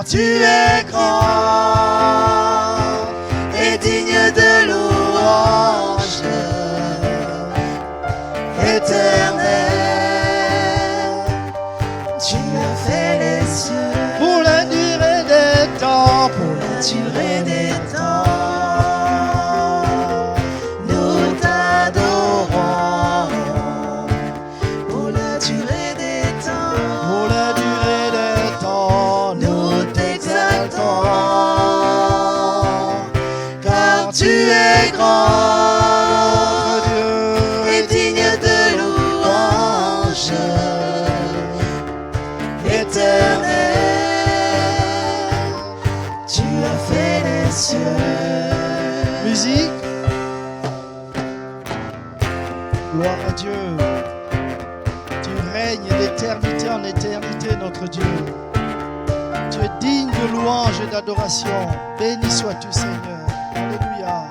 tu es grand et digne de louange, éternel, tu as fait les cieux pour la durée des temps, pour la durée des temps. Nous t'adorons pour la durée des temps. pour la durée des temps, Nous t'exaltons car tu es grand et digne de louange, éternel, tu as fait les cieux. Musique. Gloire à Dieu. Tu règnes d'éternité en éternité, notre Dieu. Tu es digne de louange et d'adoration. Béni sois-tu, Seigneur. Alléluia.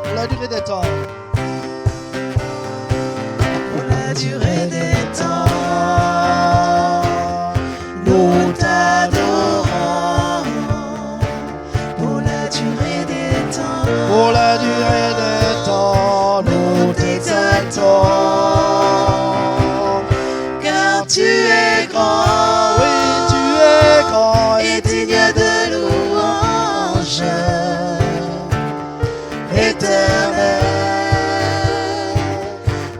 Pour la durée des temps. Pour la durée des temps, nous t'adorons. Pour la durée des temps, Pour la durée des temps, nous t'exaltons. car tu es grand Oui, tu es grand et digne de louange, éternel,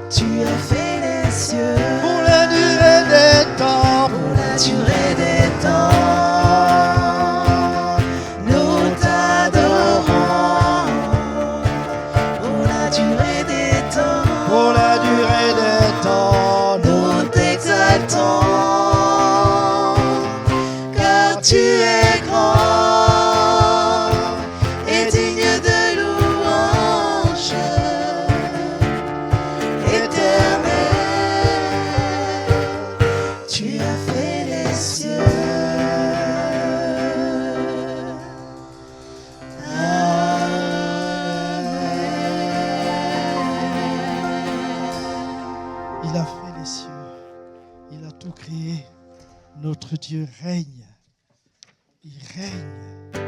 tu as fait les cieux pour la durée des temps. pour la durée des temps. Nous t'adorons pour la durée des temps. Pour la durée des temps, Nous t'exaltons car tu es grand et digne de louange, éternel, tu as fait les cieux. Amen. il a fait les cieux, il a tout créé. Notre Dieu règne, il règne.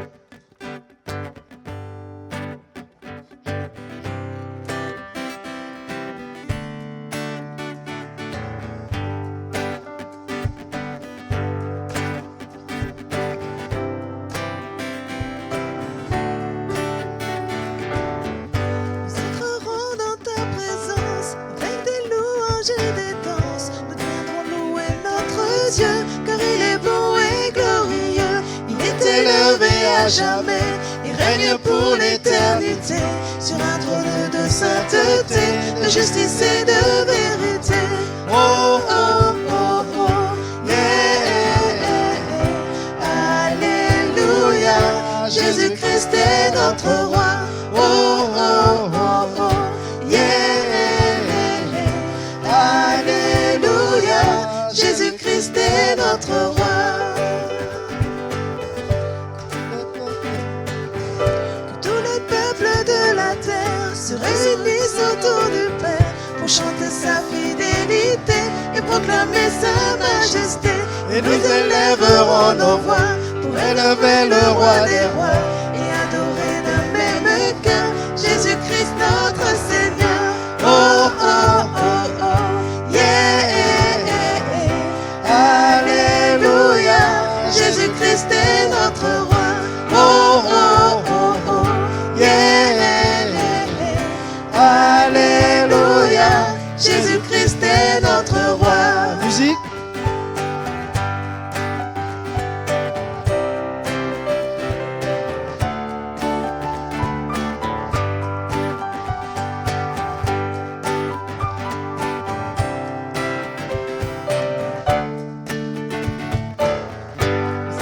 Nous entrerons dans ta présence avec des louanges et des danses. Nous viendrons louer notre Dieu, car il est bon et glorieux. Il est élevé à jamais, il règne pour l'éternité, sur un trône de sainteté, de justice et de vérité. Oh, oh, oh, oh, yeah. Alléluia, Jésus-Christ est notre roi. Oh, oh, oh, oh, yeah. Alléluia, Jésus-Christ est notre roi. Que tous les peuples de la terre se réunissent autour du Père pour chanter sa fidélité et proclamer sa majesté. Et nous élèverons nos voix pour élever le roi des rois et adorer d'un même cœur Jésus-Christ notre Seigneur. Oh, oh, oh, oh, yeah. Alléluia, Jésus-Christ est notre roi. Oh, oh, oh, oh, yeah. Alléluia, Jésus-Christ est notre roi. Musique.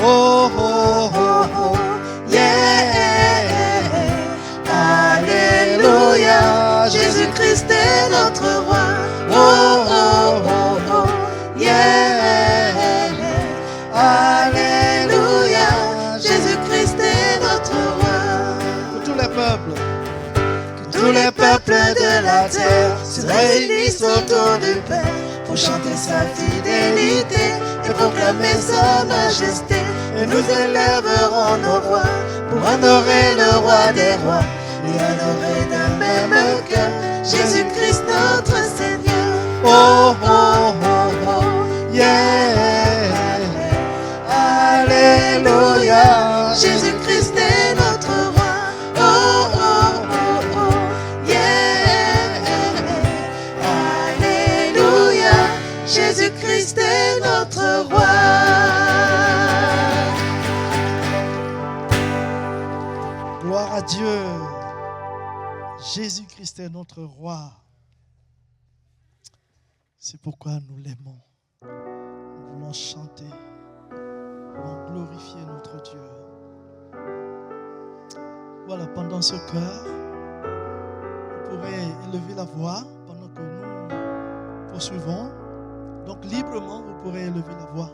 Oh, oh, oh, oh. Yeah. Alléluia, Jésus-Christ est notre roi. Oh, oh, oh, oh, yeah. Alléluia, peuples de la terre se réunissent autour du Père pour chanter sa fidélité et proclamer sa majesté. Et nous élèverons nos voix pour honorer le roi des rois et adorer d'un même cœur Jésus-Christ notre Seigneur. Oh, oh, oh, oh, yeah. Alléluia. Jésus-Christ est notre roi. Oh, oh, oh, oh, yeah. Alléluia. Jésus-Christ est notre roi. Gloire à Dieu. Jésus-Christ est notre roi. C'est pourquoi nous l'aimons. Nous voulons chanter, nous voulons glorifier notre Dieu. Voilà, pendant ce chœur, vous pourrez élever la voix pendant que nous poursuivons. Donc librement, vous pourrez élever la voix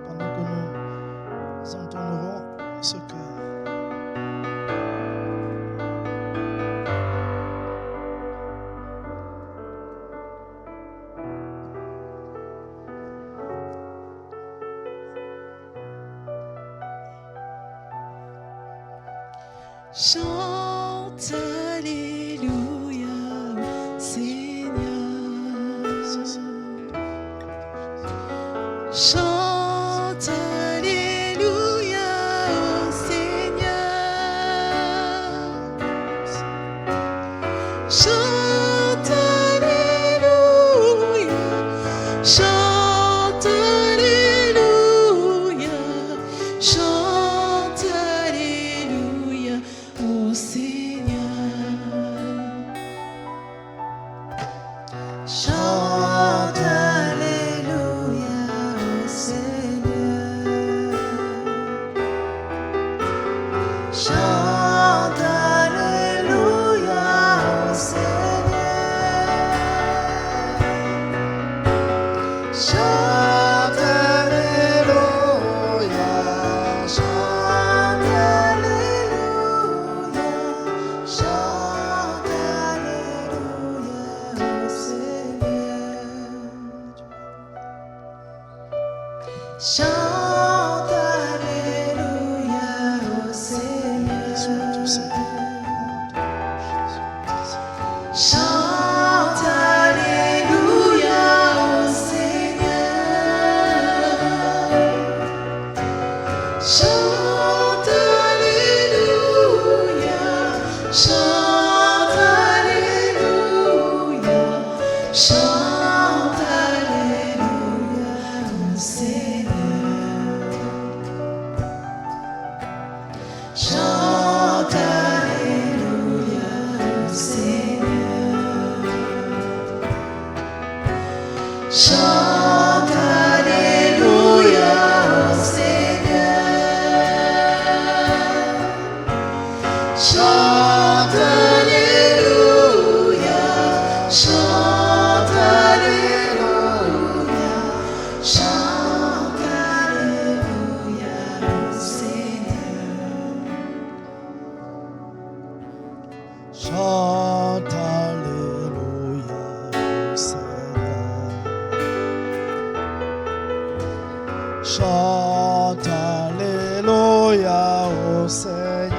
pendant que nous entonnerons ce chœur. Chante Alléluia, Seigneur. Chante Alléluia, Seigneur. Chante Alléluia, chante Alléluia, chante Alléluia, ô Seigneur. Chante Alléluia, ô Seigneur. Chante Alléluia, ô Seigneur. Chante Alléluia, chante Alléluia, chante Alléluia, ô Seigneur. Chante Alléluia, ô Seigneur. Chante Alléluia, ô Seigneur. Chante Alléluia, chante Alléluia, chante Alléluia, ô Seigneur. Chante Alléluia, ô Seigneur. Chante Alléluia, ô Seigneur. Chante Alléluia, chante Alléluia, chante Alléluia, ô Seigneur. Chante Alléluia, ô Seigneur. Chante Alléluia, ô Seigneur.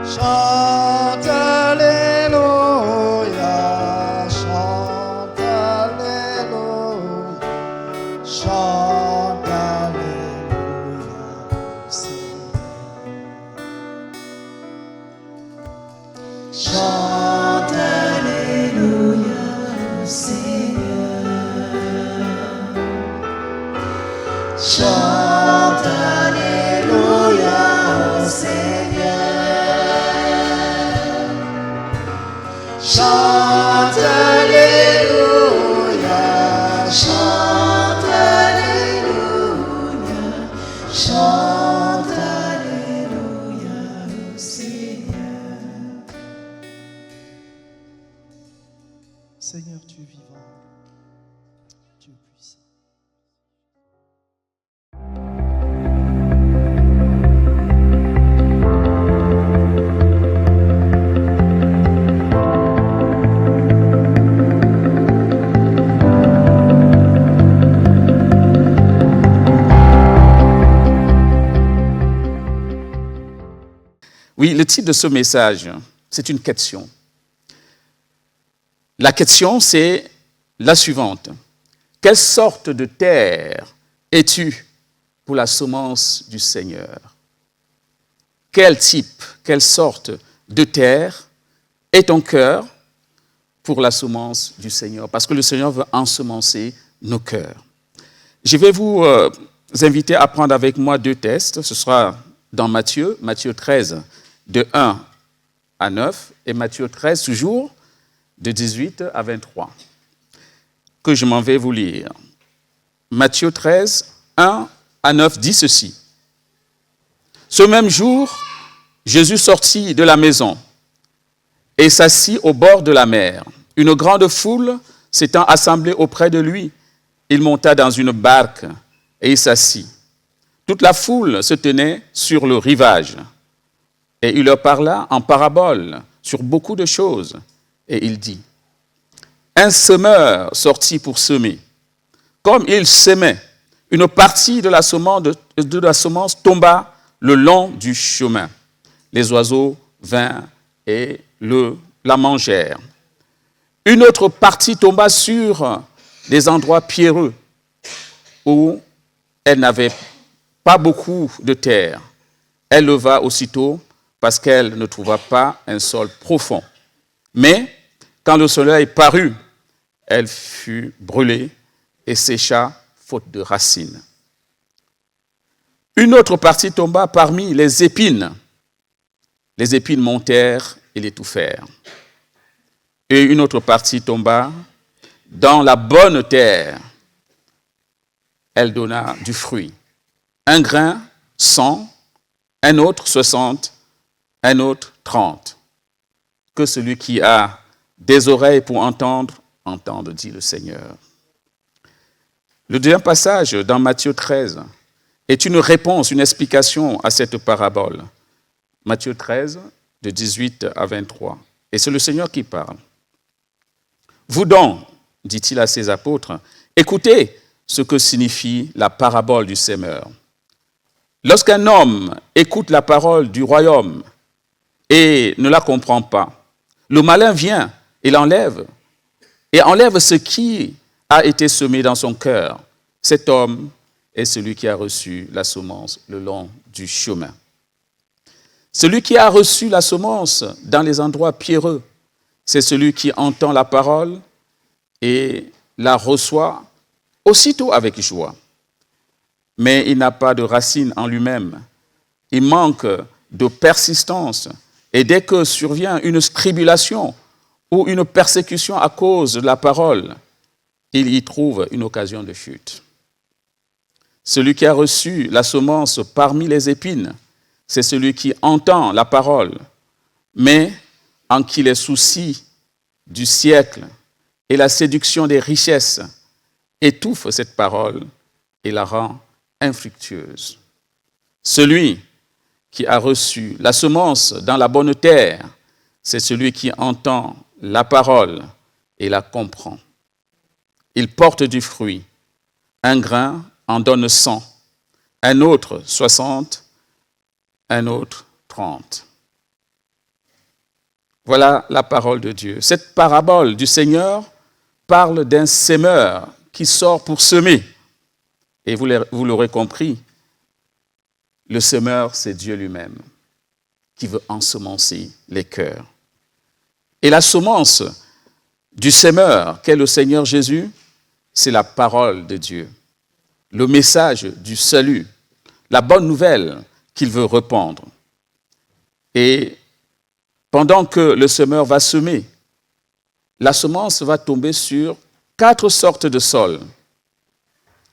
Chante Alléluia, chante Alléluia, chante Alléluia, ô Seigneur. Chante Alléluia, ô Seigneur. Chante Alléluia, ô Seigneur. Chante Alléluia, chante Alléluia, chante Alléluia, ô Seigneur. Seigneur, tu es vivant, tu es puissant. Oui, le titre de ce message, c'est une question. La question, c'est la suivante. Quelle sorte de terre es-tu pour la semence du Seigneur? Quel type, quelle sorte de terre est ton cœur pour la semence du Seigneur? Parce que le Seigneur veut ensemencer nos cœurs. Je vais vous inviter à prendre avec moi 2 textes. Ce sera dans Matthieu 13, de 1 à 9, et Matthieu 13, toujours, de 18 à 23, que je m'en vais vous lire. Matthieu 13, 1 à 9 dit ceci. Ce même jour, Jésus sortit de la maison et s'assit au bord de la mer. Une grande foule s'étant assemblée auprès de lui, il monta dans une barque et il s'assit. Toute la foule se tenait sur le rivage et il leur parla en parabole sur beaucoup de choses. Et il dit, un semeur sortit pour semer. Comme il semait, une partie de la semence tomba le long du chemin. Les oiseaux vinrent et la mangèrent. Une autre partie tomba sur des endroits pierreux où elle n'avait pas beaucoup de terre. Elle leva aussitôt parce qu'elle ne trouva pas un sol profond. Mais quand le soleil parut, elle fut brûlée et sécha faute de racines. Une autre partie tomba parmi les épines. Les épines montèrent et l'étouffèrent. Et une autre partie tomba dans la bonne terre. Elle donna du fruit. Un grain, 100, un autre 60, un autre 30. Que celui qui a des oreilles pour entendre, entende, dit le Seigneur. Le deuxième passage dans Matthieu 13 est une réponse, une explication à cette parabole. Matthieu 13, de 18 à 23. Et c'est le Seigneur qui parle. Vous donc, dit-il à ses apôtres, écoutez ce que signifie la parabole du semeur. Lorsqu'un homme écoute la parole du royaume et ne la comprend pas, le malin vient et l'enlève, et enlève ce qui a été semé dans son cœur. Cet homme est celui qui a reçu la semence le long du chemin. Celui qui a reçu la semence dans les endroits pierreux, c'est celui qui entend la parole et la reçoit aussitôt avec joie. Mais il n'a pas de racine en lui-même. Il manque de persistance. Et dès que survient une tribulation ou une persécution à cause de la parole, il y trouve une occasion de chute. Celui qui a reçu la semence parmi les épines, c'est celui qui entend la parole, mais en qui les soucis du siècle et la séduction des richesses étouffent cette parole et la rend infructueuse. Celui qui a reçu la semence dans la bonne terre, c'est celui qui entend la parole et la comprend. Il porte du fruit. Un grain en donne 100, un autre 60, un autre 30. Voilà la parole de Dieu. Cette parabole du Seigneur parle d'un semeur qui sort pour semer. Et vous l'aurez compris, le semeur, c'est Dieu lui-même qui veut ensemencer les cœurs. Et la semence du semeur, qu'est le Seigneur Jésus, c'est la parole de Dieu, le message du salut, la bonne nouvelle qu'il veut répandre. Et pendant que le semeur va semer, la semence va tomber sur 4 sortes de sols,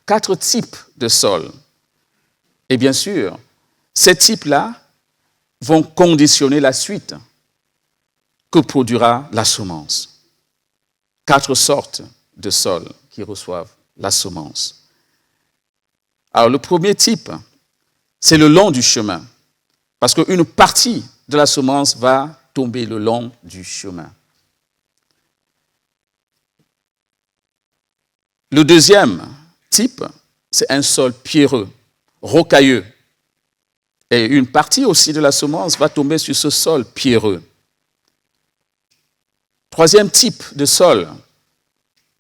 4 types de sols. Et bien sûr, ces types-là vont conditionner la suite que produira la semence. 4 sortes de sols qui reçoivent la semence. Alors, le premier type, c'est le long du chemin, parce qu'une partie de la semence va tomber le long du chemin. Le deuxième type, c'est un sol pierreux, rocailleux. Et une partie aussi de la semence va tomber sur ce sol pierreux. Troisième type de sol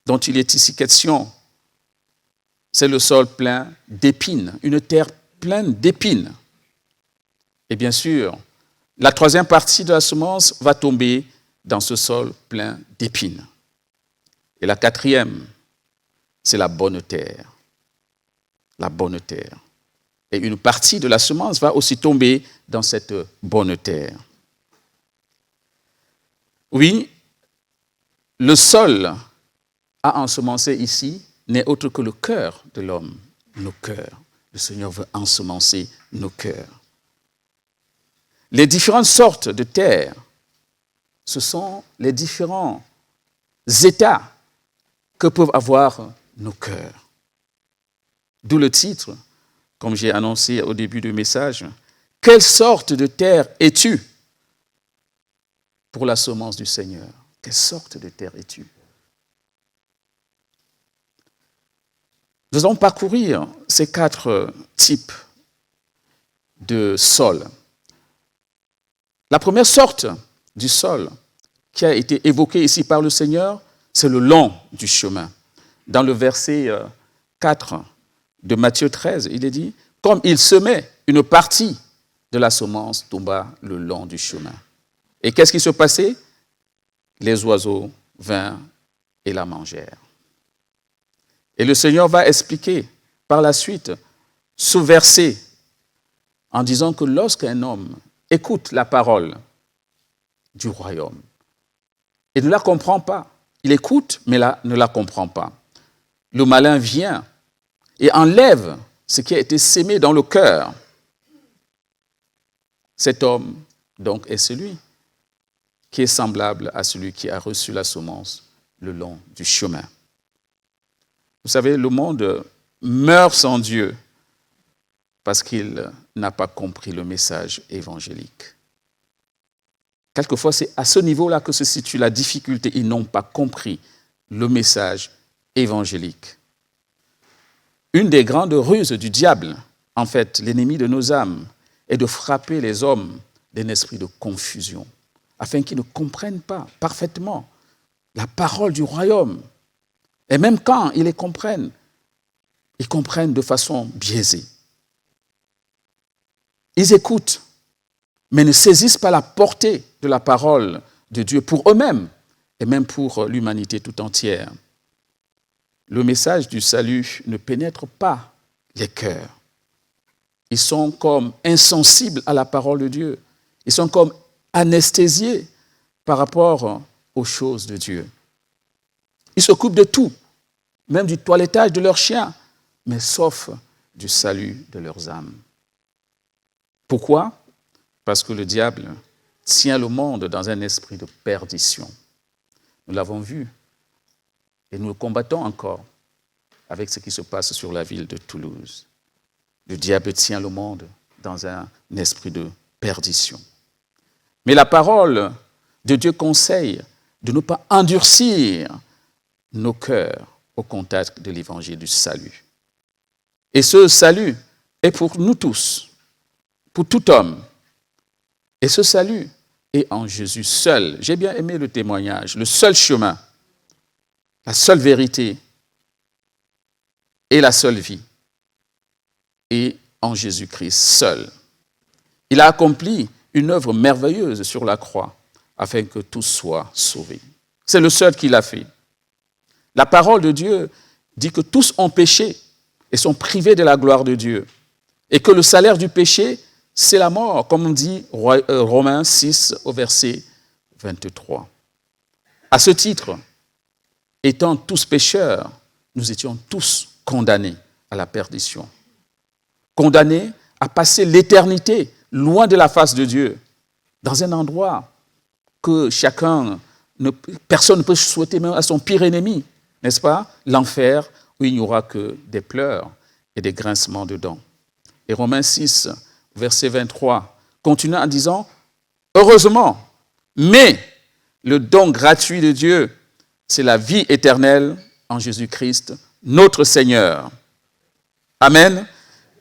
dont il est ici question, c'est le sol plein d'épines, une terre pleine d'épines. Et bien sûr, la troisième partie de la semence va tomber dans ce sol plein d'épines. Et la quatrième, c'est la bonne terre. La bonne terre. Et une partie de la semence va aussi tomber dans cette bonne terre. Oui, le sol à ensemencer ici n'est autre que le cœur de l'homme, nos cœurs. Le Seigneur veut ensemencer nos cœurs. Les différentes sortes de terre, ce sont les différents états que peuvent avoir nos cœurs. D'où le titre, comme j'ai annoncé au début du message, « Quelle sorte de terre es-tu pour la semence du Seigneur ?» Quelle sorte de terre es-tu? Nous allons parcourir ces 4 types de sol. La première sorte du sol qui a été évoquée ici par le Seigneur, c'est le long du chemin. Dans le verset 4 de Matthieu 13, il est dit « Comme il semait, une partie de la semence tomba le long du chemin. » Et qu'est-ce qui se passait? Les oiseaux vinrent et la mangèrent. Et le Seigneur va expliquer par la suite ce verset en disant que lorsqu'un homme écoute la parole du royaume et ne la comprend pas, il écoute mais ne la comprend pas, le malin vient et enlève ce qui a été sémé dans le cœur. Cet homme, donc, est celui qui est semblable à celui qui a reçu la semence le long du chemin. Vous savez, le monde meurt sans Dieu parce qu'il n'a pas compris le message évangélique. Quelquefois, c'est à ce niveau-là que se situe la difficulté. Ils n'ont pas compris le message évangélique. Une des grandes ruses du diable, en fait, l'ennemi de nos âmes, est de frapper les hommes d'un esprit de confusion, afin qu'ils ne comprennent pas parfaitement la parole du royaume. Et même quand ils les comprennent, ils comprennent de façon biaisée. Ils écoutent, mais ne saisissent pas la portée de la parole de Dieu pour eux-mêmes et même pour l'humanité tout entière. Le message du salut ne pénètre pas les cœurs. Ils sont comme insensibles à la parole de Dieu. Ils sont comme anesthésiés par rapport aux choses de Dieu. Ils s'occupent de tout, même du toilettage de leurs chiens, mais sauf du salut de leurs âmes. Pourquoi? Parce que le diable tient le monde dans un esprit de perdition. Nous l'avons vu et nous le combattons encore avec ce qui se passe sur la ville de Toulouse. Le diable tient le monde dans un esprit de perdition. Mais la parole de Dieu conseille de ne pas endurcir nos cœurs au contact de l'évangile du salut. Et ce salut est pour nous tous, pour tout homme. Et ce salut est en Jésus seul. J'ai bien aimé le témoignage, le seul chemin, la seule vérité et la seule vie. Et en Jésus-Christ seul. Il a accompli une œuvre merveilleuse sur la croix afin que tous soient sauvés. C'est le seul qui l'a fait. La parole de Dieu dit que tous ont péché et sont privés de la gloire de Dieu. Et que le salaire du péché, c'est la mort, comme on dit Romains 6 au verset 23. À ce titre, étant tous pécheurs, nous étions tous condamnés à la perdition. Condamnés à passer l'éternité loin de la face de Dieu, dans un endroit que personne ne peut souhaiter même à son pire ennemi, n'est-ce pas? L'enfer, où il n'y aura que des pleurs et des grincements de dents. Et Romains 6, verset 23, continue en disant « Heureusement, mais le don gratuit de Dieu, c'est la vie éternelle en Jésus-Christ, notre Seigneur. » Amen.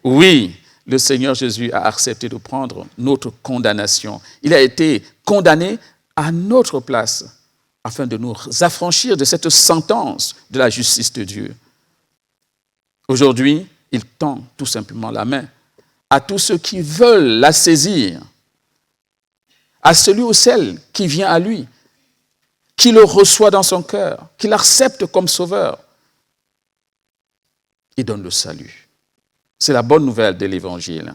Oui, le Seigneur Jésus a accepté de prendre notre condamnation. Il a été condamné à notre place afin de nous affranchir de cette sentence de la justice de Dieu. Aujourd'hui, il tend tout simplement la main à tous ceux qui veulent la saisir, à celui ou celle qui vient à lui, qui le reçoit dans son cœur, qui l'accepte comme sauveur. Il donne le salut. C'est la bonne nouvelle de l'Évangile.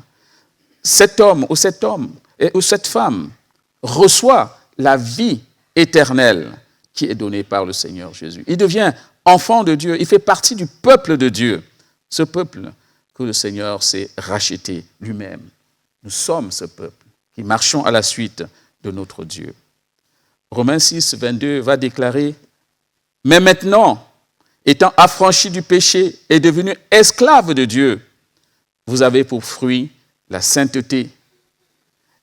Cet homme ou cette femme reçoit la vie éternelle qui est donnée par le Seigneur Jésus. Il devient enfant de Dieu, il fait partie du peuple de Dieu. Ce peuple que le Seigneur s'est racheté lui-même. Nous sommes ce peuple qui marchons à la suite de notre Dieu. Romains 6, 22 va déclarer « Mais maintenant, étant affranchis du péché et devenus esclaves de Dieu, vous avez pour fruit la sainteté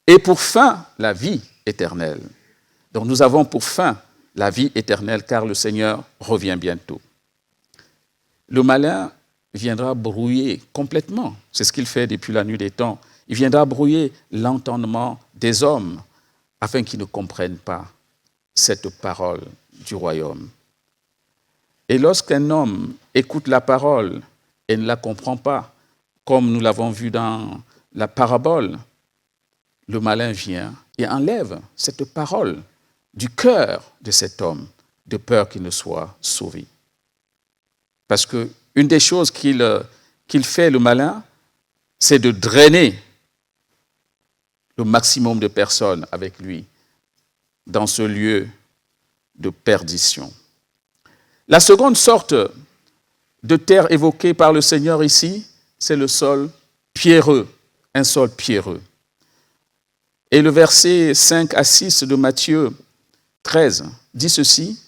et pour fin la vie éternelle. » Donc nous avons pour fin la vie éternelle car le Seigneur revient bientôt. Le malin viendra brouiller complètement, c'est ce qu'il fait depuis la nuit des temps, il viendra brouiller l'entendement des hommes afin qu'ils ne comprennent pas cette parole du royaume. Et lorsqu'un homme écoute la parole et ne la comprend pas, comme nous l'avons vu dans la parabole, le malin vient et enlève cette parole du cœur de cet homme, de peur qu'il ne soit sauvé. Parce qu'une des choses qu'il fait, le malin, c'est de drainer le maximum de personnes avec lui dans ce lieu de perdition. La seconde sorte de terre évoquée par le Seigneur ici, c'est le sol pierreux, un sol pierreux. Et le verset 5 à 6 de Matthieu 13 dit ceci.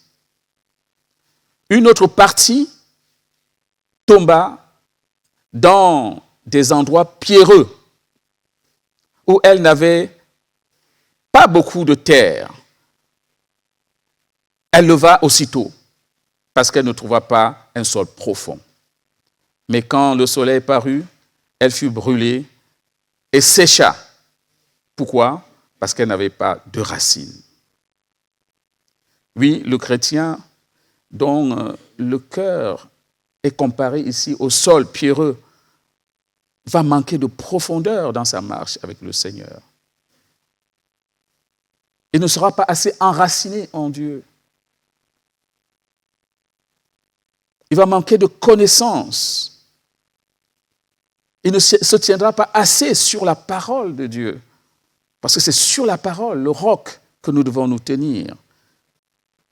Une autre partie tomba dans des endroits pierreux où elle n'avait pas beaucoup de terre. Elle leva aussitôt parce qu'elle ne trouva pas un sol profond. Mais quand le soleil parut, elle fut brûlée et sécha. Pourquoi? Parce qu'elle n'avait pas de racines. Oui, le chrétien dont le cœur est comparé ici au sol pierreux va manquer de profondeur dans sa marche avec le Seigneur. Il ne sera pas assez enraciné en Dieu. Il va manquer de connaissance. Il ne se tiendra pas assez sur la parole de Dieu. Parce que c'est sur la parole, le roc, que nous devons nous tenir.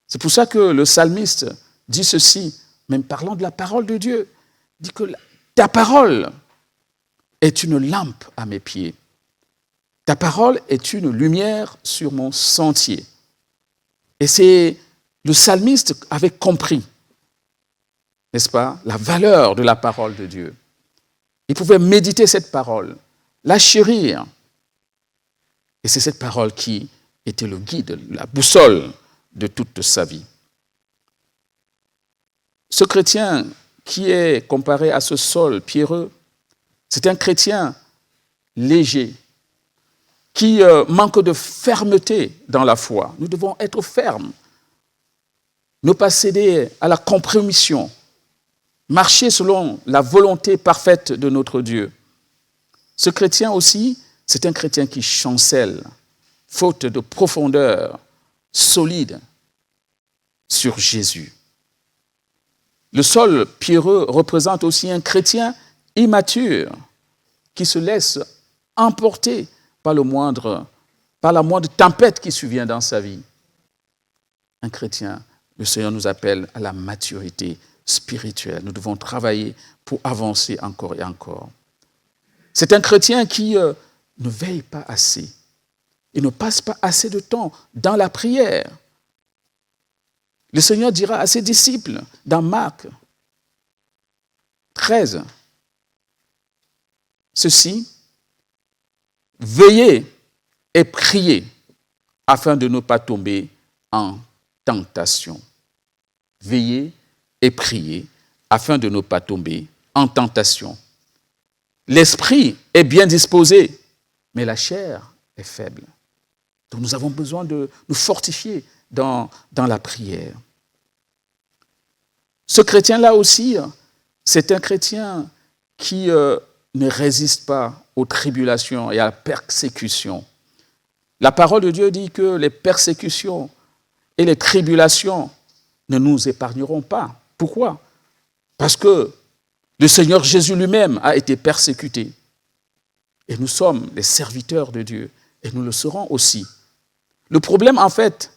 C'est pour ça que le psalmiste dit ceci, même parlant de la parole de Dieu, dit que ta parole est une lampe à mes pieds. Ta parole est une lumière sur mon sentier. Et c'est le psalmiste avait compris, n'est-ce pas, la valeur de la parole de Dieu. Il pouvait méditer cette parole, la chérir. Et c'est cette parole qui était le guide, la boussole de toute sa vie. Ce chrétien qui est comparé à ce sol pierreux, c'est un chrétien léger, qui manque de fermeté dans la foi. Nous devons être fermes, ne pas céder à la compromission, marcher selon la volonté parfaite de notre Dieu. Ce chrétien aussi, c'est un chrétien qui chancelle, faute de profondeur solide sur Jésus. Le sol pierreux représente aussi un chrétien immature qui se laisse emporter par la moindre tempête qui survient dans sa vie. Un chrétien, le Seigneur nous appelle à la maturité spirituelle. Nous devons travailler pour avancer encore et encore. C'est un chrétien qui ne veille pas assez. Il ne passe pas assez de temps dans la prière. Le Seigneur dira à ses disciples dans Marc 13, ceci, veillez et priez afin de ne pas tomber en tentation. Veillez et priez afin de ne pas tomber en tentation. l'esprit est bien disposé, mais la chair est faible. Donc nous avons besoin de nous fortifier dans la prière. Ce chrétien-là aussi, c'est un chrétien qui ne résiste pas aux tribulations et à la persécution. La parole de Dieu dit que les persécutions et les tribulations ne nous épargneront pas. Pourquoi? Parce que le Seigneur Jésus lui-même a été persécuté. Et nous sommes les serviteurs de Dieu, et nous le serons aussi. Le problème, en fait,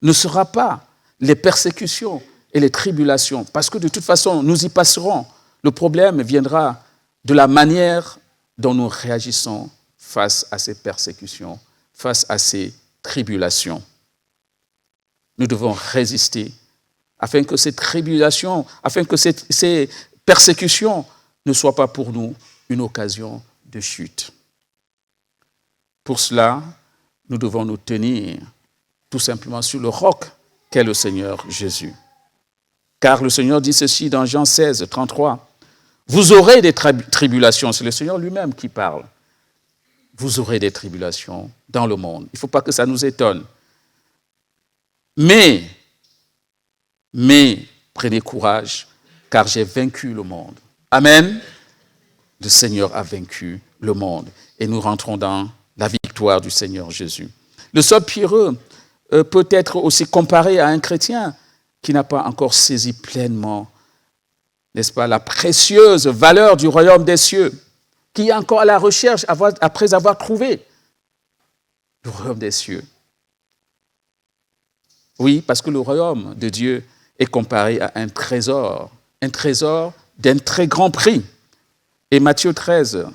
ne sera pas les persécutions et les tribulations, parce que de toute façon, nous y passerons. Le problème viendra de la manière dont nous réagissons face à ces persécutions, face à ces tribulations. Nous devons résister afin que ces tribulations, afin que ces persécutions ne soient pas pour nous une occasion de chute. Pour cela, nous devons nous tenir tout simplement sur le roc qu'est le Seigneur Jésus. Car le Seigneur dit ceci dans Jean 16, 33. Vous aurez des tribulations, c'est le Seigneur lui-même qui parle. Vous aurez des tribulations dans le monde. Il ne faut pas que ça nous étonne. Mais, prenez courage, car j'ai vaincu le monde. Amen. Le Seigneur a vaincu le monde. Et nous rentrons dans la victoire du Seigneur Jésus. Le seul pierreux peut être aussi comparé à un chrétien qui n'a pas encore saisi pleinement, n'est-ce pas, la précieuse valeur du royaume des cieux, qui est encore à la recherche après avoir trouvé le royaume des cieux. Oui, parce que le royaume de Dieu est comparé à un trésor d'un très grand prix. Et Matthieu 13,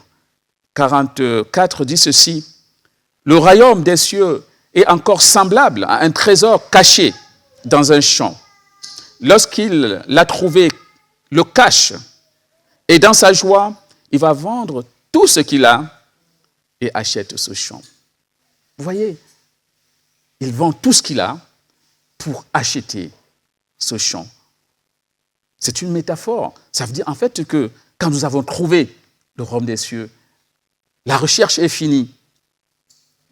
44 dit ceci, « Le royaume des cieux est encore semblable à un trésor caché dans un champ. Lorsqu'il l'a trouvé, le cache, et dans sa joie, il va vendre tout ce qu'il a et achète ce champ. » Vous voyez, il vend tout ce qu'il a pour acheter ce champ. C'est une métaphore. Ça veut dire en fait que quand nous avons trouvé le royaume des cieux, la recherche est finie.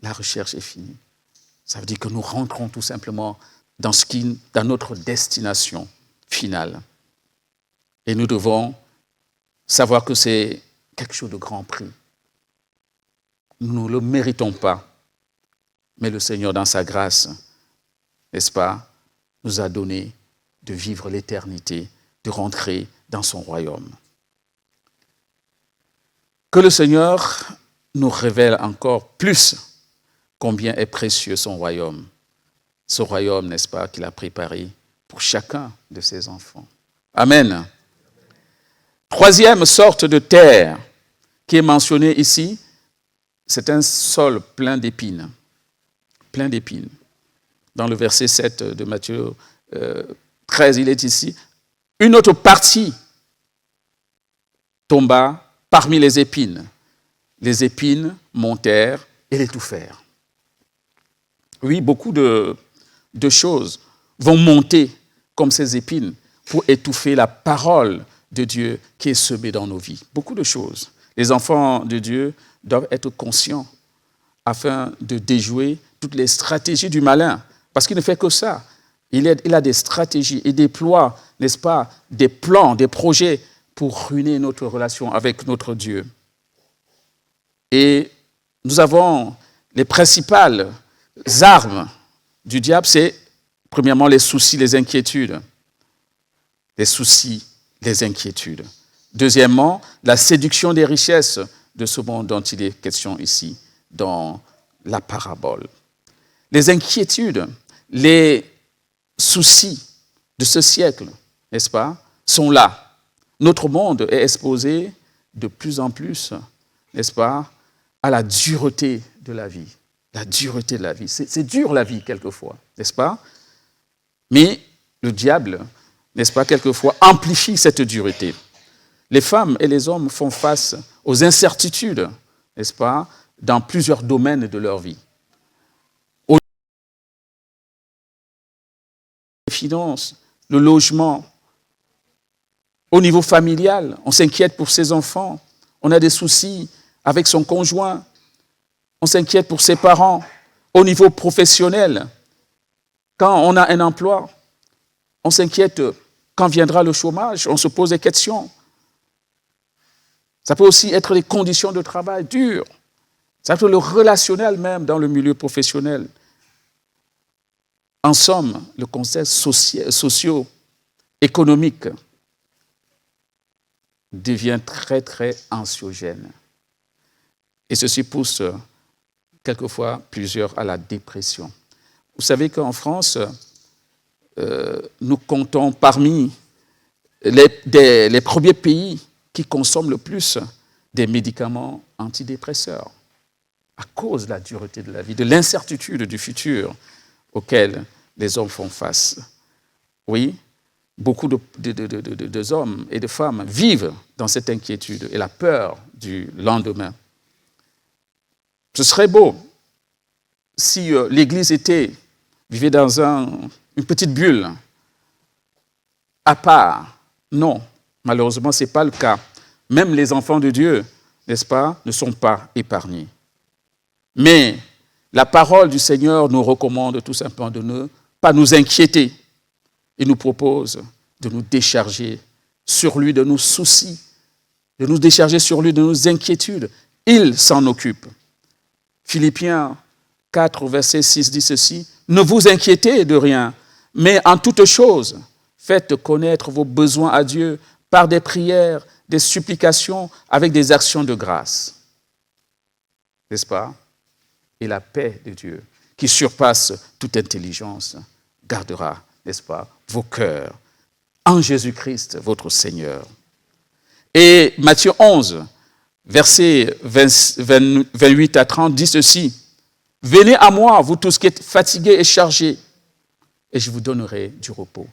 La recherche est finie. Ça veut dire que nous rentrons tout simplement dans notre destination finale. Et nous devons savoir que c'est quelque chose de grand prix. Nous ne le méritons pas, mais le Seigneur, dans sa grâce, n'est-ce pas, nous a donné de vivre l'éternité, de rentrer dans son royaume. Que le Seigneur nous révèle encore plus combien est précieux son royaume. Ce royaume, n'est-ce pas, qu'il a préparé pour chacun de ses enfants. Amen. Troisième sorte de terre qui est mentionnée ici, c'est un sol plein d'épines. Plein d'épines. Dans le verset 7 de Matthieu 13, il est ici. Une autre partie tomba parmi les épines. Les épines montèrent et l'étouffèrent. Oui, beaucoup de choses vont monter comme ces épines pour étouffer la parole de Dieu qui est semée dans nos vies. Beaucoup de choses. Les enfants de Dieu doivent être conscients afin de déjouer toutes les stratégies du malin. Parce qu'il ne fait que ça. Il a des stratégies, il déploie, n'est-ce pas, des plans, des projets pour ruiner notre relation avec notre Dieu. Et nous avons les principales armes du diable, c'est premièrement les soucis, les inquiétudes. Les soucis, les inquiétudes. Deuxièmement, la séduction des richesses de ce monde dont il est question ici, dans la parabole. Les inquiétudes, les soucis de ce siècle, n'est-ce pas, sont là. Notre monde est exposé de plus en plus, n'est-ce pas, à la dureté de la vie. La dureté de la vie. C'est dur la vie quelquefois, n'est-ce pas? Mais le diable, n'est-ce pas, quelquefois amplifie cette dureté. Les femmes et les hommes font face aux incertitudes, n'est-ce pas, dans plusieurs domaines de leur vie. Aux finances, le logement, au niveau familial, on s'inquiète pour ses enfants, on a des soucis avec son conjoint, on s'inquiète pour ses parents, au niveau professionnel. Quand on a un emploi, on s'inquiète quand viendra le chômage, on se pose des questions. Ça peut aussi être les conditions de travail dures. Ça peut être le relationnel même dans le milieu professionnel. En somme, le contexte socio-économique devient très, très anxiogène. Et ceci pousse quelquefois plusieurs à la dépression. Vous savez qu'en France, nous comptons parmi les premiers pays qui consomment le plus des médicaments antidépresseurs à cause de la dureté de la vie, de l'incertitude du futur auquel les hommes font face. Oui, beaucoup de hommes et de femmes vivent dans cette inquiétude et la peur du lendemain. Ce serait beau si l'Église vivait dans une petite bulle à part. Non, malheureusement, ce n'est pas le cas. Même les enfants de Dieu, n'est-ce pas, ne sont pas épargnés. Mais la parole du Seigneur nous recommande tout simplement de ne pas nous inquiéter. Il nous propose de nous décharger sur lui de nos soucis, de nous décharger sur lui de nos inquiétudes. Il s'en occupe. Philippiens 4, verset 6 dit ceci, « Ne vous inquiétez de rien, mais en toute chose, faites connaître vos besoins à Dieu par des prières, des supplications, avec des actions de grâce. » N'est-ce pas? Et la paix de Dieu, qui surpasse toute intelligence, gardera, n'est-ce pas, vos cœurs en Jésus-Christ, votre Seigneur. Et Matthieu 11, versets 28 à 30, dit ceci, « Venez à moi, vous tous qui êtes fatigués et chargés, et je vous donnerai du repos. »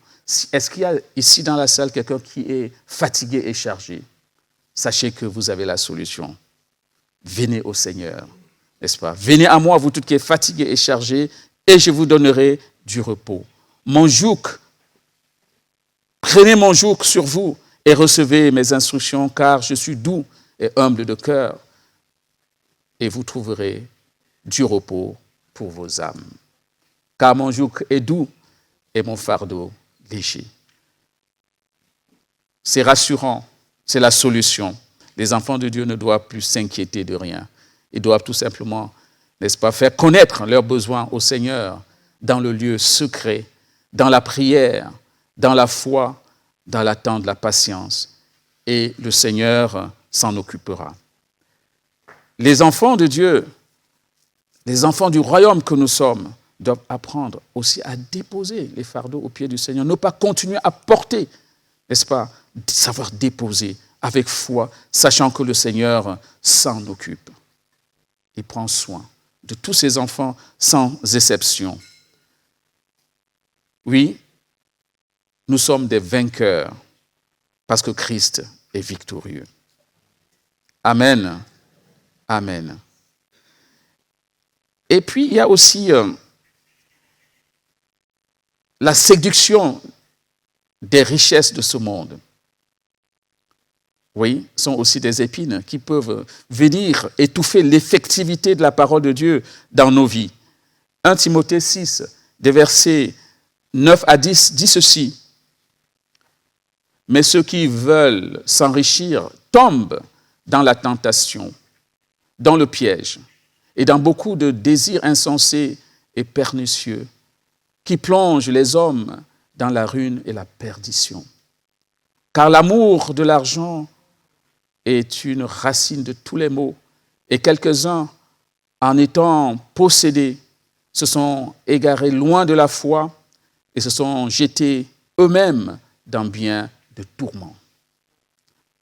Est-ce qu'il y a ici dans la salle quelqu'un qui est fatigué et chargé? Sachez que vous avez la solution. Venez au Seigneur, n'est-ce pas? Venez à moi, vous tous qui êtes fatigués et chargés, et je vous donnerai du repos. Mon joug, prenez mon joug sur vous et recevez mes instructions, car je suis doux et humble de cœur, et vous trouverez du repos pour vos âmes. Car mon joug est doux et mon fardeau léger. C'est rassurant, c'est la solution. Les enfants de Dieu ne doivent plus s'inquiéter de rien. Ils doivent tout simplement, n'est-ce pas, faire connaître leurs besoins au Seigneur dans le lieu secret, dans la prière, dans la foi, dans l'attente de la patience. Et le Seigneur s'en occupera. Les enfants de Dieu, les enfants du royaume que nous sommes, doivent apprendre aussi à déposer les fardeaux aux pieds du Seigneur, ne pas continuer à porter, n'est-ce pas, savoir déposer avec foi, sachant que le Seigneur s'en occupe. Il prend soin de tous ses enfants sans exception. Oui, nous sommes des vainqueurs parce que Christ est victorieux. Amen. Amen. Et puis, il y a aussi la séduction des richesses de ce monde. Oui, sont aussi des épines qui peuvent venir étouffer l'effectivité de la parole de Dieu dans nos vies. 1 Timothée 6, des versets 9 à 10, dit ceci. « Mais ceux qui veulent s'enrichir tombent dans la tentation, dans le piège et dans beaucoup de désirs insensés et pernicieux qui plongent les hommes dans la ruine et la perdition. Car l'amour de l'argent est une racine de tous les maux, et quelques-uns, en étant possédés, se sont égarés loin de la foi et se sont jetés eux-mêmes dans bien de tourments. »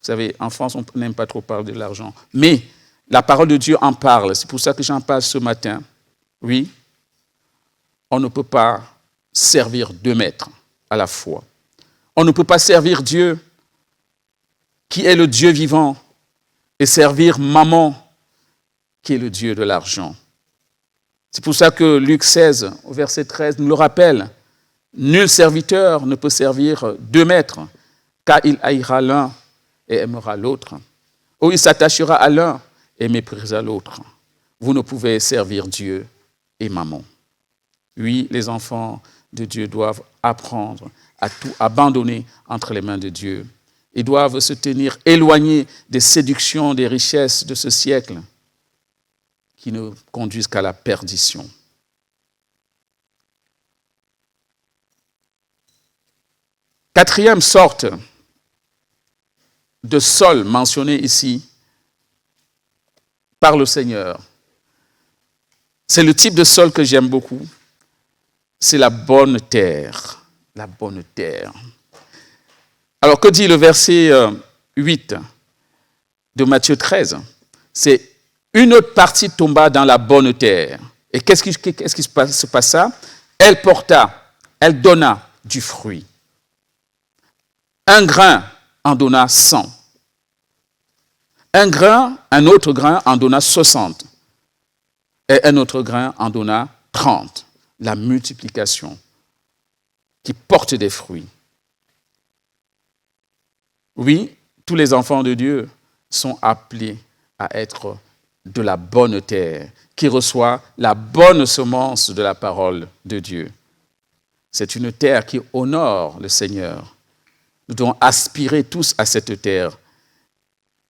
Vous savez, en France, on n'aime pas trop parler de l'argent, mais la parole de Dieu en parle. C'est pour ça que j'en parle ce matin. Oui, on ne peut pas servir deux maîtres à la fois. On ne peut pas servir Dieu, qui est le Dieu vivant, et servir Mammon, qui est le Dieu de l'argent. C'est pour ça que Luc 16, au verset 13, nous le rappelle. Nul serviteur ne peut servir deux maîtres, car il haïra l'un et aimera l'autre, où il s'attachera à l'un et méprisera l'autre. Vous ne pouvez servir Dieu et mammon. Oui, les enfants de Dieu doivent apprendre à tout abandonner entre les mains de Dieu. Ils doivent se tenir éloignés des séductions, des richesses de ce siècle qui ne conduisent qu'à la perdition. Quatrième sorte de sol mentionné ici par le Seigneur, c'est le type de sol que j'aime beaucoup, c'est la bonne terre. La bonne terre. Alors, que dit le verset 8 de Matthieu 13 ? C'est une autre partie tomba dans la bonne terre. Et qu'est-ce qui se passa ? Elle donna du fruit. Un grain en donna 100. Un autre grain en donna 60. Et un autre grain en donna 30. La multiplication qui porte des fruits. Oui, tous les enfants de Dieu sont appelés à être de la bonne terre, qui reçoit la bonne semence de la parole de Dieu. C'est une terre qui honore le Seigneur. Nous devons aspirer tous à cette terre.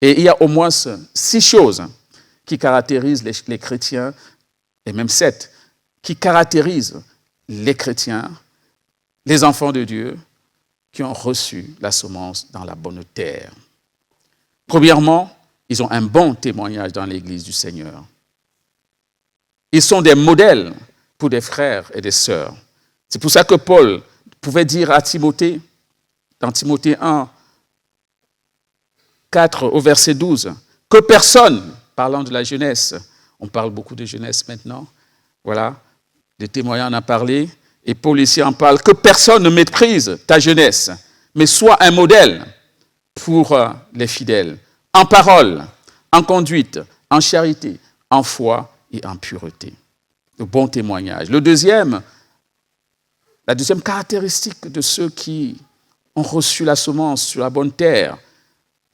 Et il y a au moins 6 choses qui caractérisent les chrétiens, et même 7, qui caractérisent les chrétiens, les enfants de Dieu, qui ont reçu la semence dans la bonne terre. Premièrement, ils ont un bon témoignage dans l'Église du Seigneur. Ils sont des modèles pour des frères et des sœurs. C'est pour ça que Paul pouvait dire à Timothée, dans Timothée 1, 4 au verset 12, que personne, parlant de la jeunesse, on parle beaucoup de jeunesse maintenant, voilà, les témoignants en ont parlé, et Paul ici en parle, que personne ne méprise ta jeunesse, mais sois un modèle pour les fidèles, en parole, en conduite, en charité, en foi et en pureté. Le bon témoignage. La deuxième caractéristique de ceux qui ont reçu la semence sur la bonne terre,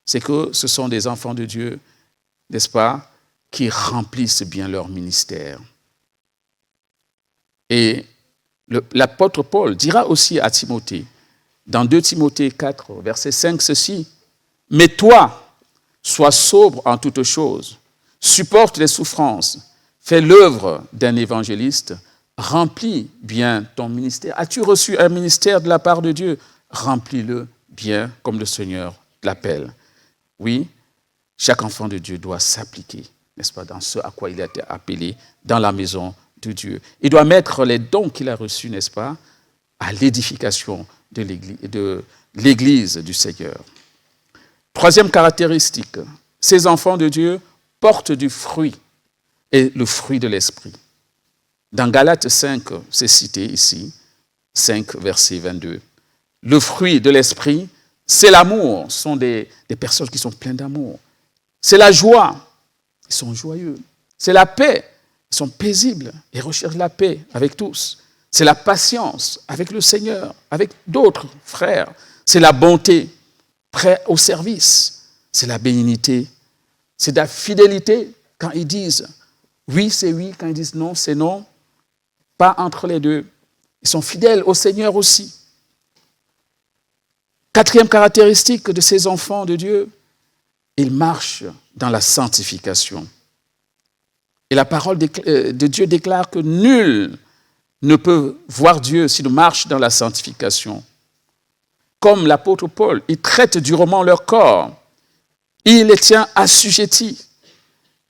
c'est que ce sont des enfants de Dieu, n'est-ce pas, qui remplissent bien leur ministère. Et l'apôtre Paul dira aussi à Timothée, dans 2 Timothée 4, verset 5, ceci, « Mais toi, sois sobre en toutes choses, supporte les souffrances, fais l'œuvre d'un évangéliste, remplis bien ton ministère. As-tu reçu un ministère de la part de Dieu ? Remplis-le bien comme le Seigneur l'appelle. » Oui, chaque enfant de Dieu doit s'appliquer, n'est-ce pas, dans ce à quoi il a été appelé, dans la maison de Dieu. Il doit mettre les dons qu'il a reçus, n'est-ce pas, à l'édification de l'Église du Seigneur. Troisième caractéristique, ces enfants de Dieu portent du fruit, et le fruit de l'esprit. Dans Galates 5, c'est cité ici, 5, verset 22. Le fruit de l'esprit, c'est l'amour. Ce sont des personnes qui sont pleines d'amour. C'est la joie. Ils sont joyeux. C'est la paix. Ils sont paisibles et recherchent la paix avec tous. C'est la patience avec le Seigneur, avec d'autres frères. C'est la bonté, prêt au service. C'est la bénignité. C'est la fidélité quand ils disent oui, c'est oui. Quand ils disent non, c'est non. Pas entre les deux. Ils sont fidèles au Seigneur aussi. Quatrième caractéristique de ces enfants de Dieu, ils marchent dans la sanctification. Et la parole de Dieu déclare que nul ne peut voir Dieu s'il marche dans la sanctification. Comme l'apôtre Paul, ils traitent durement leur corps. Il les tient assujettis.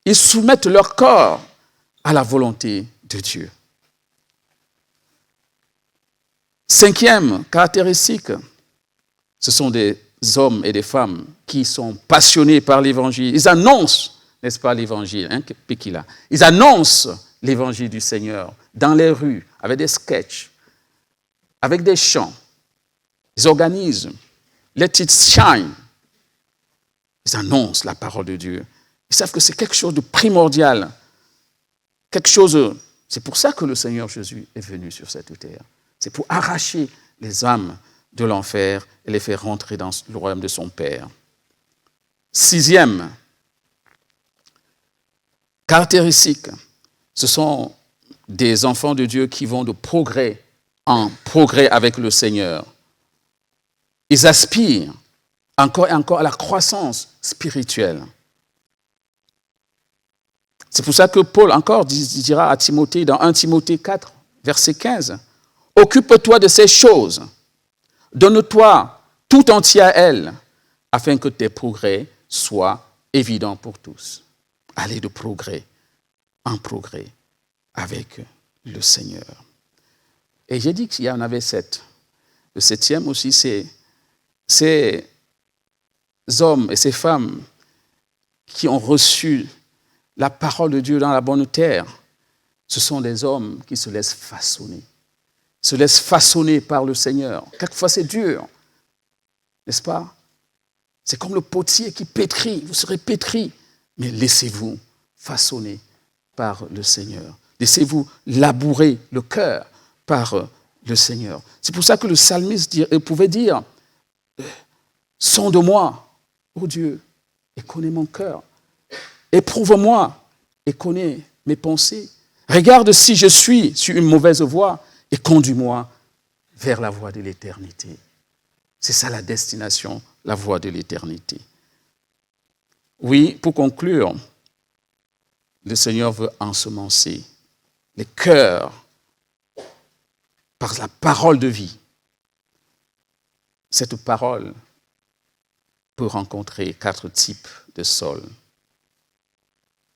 Ils soumettent leur corps à la volonté de Dieu. Cinquième caractéristique, ce sont des hommes et des femmes qui sont passionnés par l'évangile. Ils annoncent, n'est-ce pas, l'évangile, ils annoncent l'évangile du Seigneur dans les rues, avec des sketchs, avec des chants. Ils organisent Let It Shine. Ils annoncent la parole de Dieu. Ils savent que c'est quelque chose de primordial. C'est pour ça que le Seigneur Jésus est venu sur cette terre. C'est pour arracher les âmes de l'enfer et les faire rentrer dans le royaume de son Père. Sixième caractéristiques, ce sont des enfants de Dieu qui vont de progrès en progrès avec le Seigneur. Ils aspirent encore et encore à la croissance spirituelle. C'est pour ça que Paul encore dira à Timothée dans 1 Timothée 4, verset 15, « Occupe-toi de ces choses, donne-toi tout entier à elles, afin que tes progrès soient évidents pour tous. » Aller de progrès en progrès avec le Seigneur. Et j'ai dit qu'il y en avait 7. Le 7e aussi, c'est ces hommes et ces femmes qui ont reçu la parole de Dieu dans la bonne terre. Ce sont des hommes qui se laissent façonner par le Seigneur. Quelquefois, c'est dur, n'est-ce pas? C'est comme le potier qui pétrit, vous serez pétris, mais laissez-vous façonner par le Seigneur. Laissez-vous labourer le cœur par le Seigneur. C'est pour ça que le psalmiste pouvait dire « Sonde-moi, ô Dieu, et connais mon cœur. Éprouve-moi et connais mes pensées. Regarde si je suis sur une mauvaise voie et conduis-moi vers la voie de l'éternité. » C'est ça la destination, la voie de l'éternité. Oui, pour conclure, le Seigneur veut ensemencer les cœurs par la parole de vie. Cette parole peut rencontrer 4 types de sols.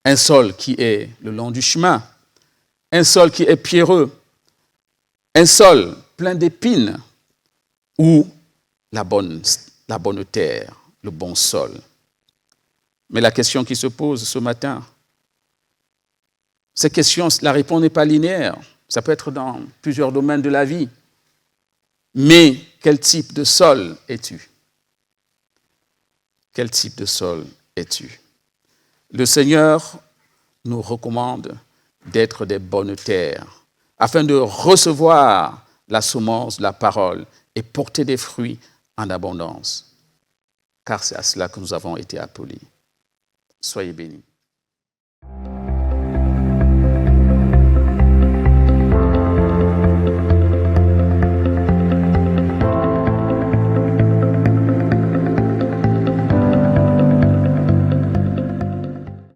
Un sol qui est le long du chemin, un sol qui est pierreux, un sol plein d'épines ou la bonne terre, le bon sol. Mais la question qui se pose ce matin, cette question, la réponse n'est pas linéaire. Ça peut être dans plusieurs domaines de la vie. Mais quel type de sol es-tu? Quel type de sol es-tu? Le Seigneur nous recommande d'être des bonnes terres afin de recevoir la semence de la parole et porter des fruits en abondance. Car c'est à cela que nous avons été appelés. Soyez bénis.